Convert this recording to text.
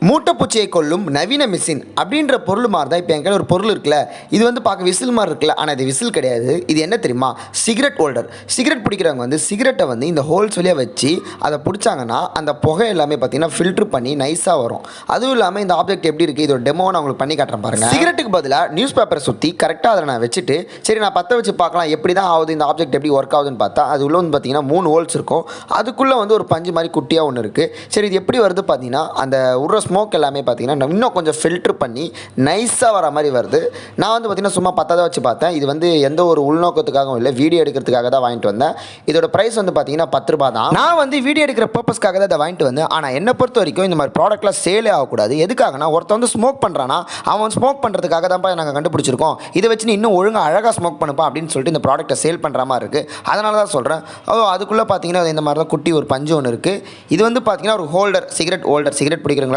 மூட்டைப்பூச்சியை கொல்லும் நவீன மிஷின் அப்படின்ற பொருள் மாதிரி தான் இப்போ என் கையில் ஒரு பொருள் இருக்குல்ல. இது வந்து பார்க்க விசில் மாதிரி இருக்குல்ல, ஆனால் இது விசில் கிடையாது. இது என்ன தெரியுமா? Cigarette holder. சிகரெட் பிடிக்கிறவங்க வந்து சிகரெட்டை வந்து இந்த ஹோல்ஸ் வழியாக வச்சு அதை பிடிச்சாங்கன்னா அந்த புகை எல்லாமே பார்த்தீங்கன்னா ஃபில்ட்ரு பண்ணி நைஸாக வரும். அதுவும் இல்லாமல் இந்த ஆப்ஜெக்ட் எப்படி இருக்குது, இதோட டெமோ நான் உங்களுக்கு பண்ணி காட்டுறேன் பாருங்கள். சிகரெட்டுக்கு பதிலாக நியூஸ் பேப்பரை சுற்றி கரெக்டாக அதை நான் வச்சுட்டு சரி நான் பற்ற வச்சு பார்க்கலாம் எப்படி தான் ஆகுது, இந்த ஆப்ஜெக்ட் எப்படி ஒர்க் ஆகுதுன்னு பார்த்தா அது உள்ள வந்து பார்த்தீங்கன்னா 3 ஹோல்ஸ் இருக்கும். அதுக்குள்ளே வந்து ஒரு பஞ்சு மாதிரி குட்டியாக ஒன்று இருக்குது. சரி இது எப்படி வருது பார்த்தீங்கன்னா அந்த உருற ஸ்மோக் எல்லாமே பார்த்தீங்கன்னா இன்னும் கொஞ்சம் ஃபில்ட்ரு பண்ணி நைஸாக வர மாதிரி வருது. நான் வந்து பார்த்தீங்கன்னா சும்மா பத்தாத வச்சு பார்த்தேன். இது வந்து எந்த ஒரு உள்நோக்கத்துக்காகவும் இல்லை, வீடியோ எடுக்கிறதுக்காக தான் வாங்கிட்டு வந்தேன். இதோட ப்ரைஸ் வந்து பார்த்தீங்கன்னா 10 ரூபா தான். நான் வந்து வீடியோ எடுக்கிற பர்பஸ்க்காக தான் இதை வாங்கிட்டு வந்தேன். ஆனால் என்னை பொறுத்த வரைக்கும் இந்த மாதிரி ப்ராடக்ட்லாம் சேலே ஆகக்கூடாது. எதுக்காகனா ஒருத்தன் வந்து ஸ்மோக் பண்ணுறான்னா அவன் ஸ்மோக் பண்ணுறதுக்காக தான் நாங்கள் கண்டுபிடிச்சிருக்கோம். இதை வச்சு நீ இன்னும் ஒழுங்காக அழகாக ஸ்மோக் பண்ணுப்பா அப்படின்னு சொல்லிட்டு இந்த ப்ராடக்ட்டை சேல் பண்ணுற மாதிரி இருக்குது. அதனால தான் சொல்கிறேன். அதுக்குள்ளே பார்த்தீங்கன்னா இந்த மாதிரி தான் குட்டி ஒரு பஞ்சு ஒன்று இருக்குது. இது வந்து பார்த்தீங்கன்னா ஒரு ஹோல்டர், சிகரெட் ஹோல்டர். சிகரெட் பிடிக்கிறவங்களா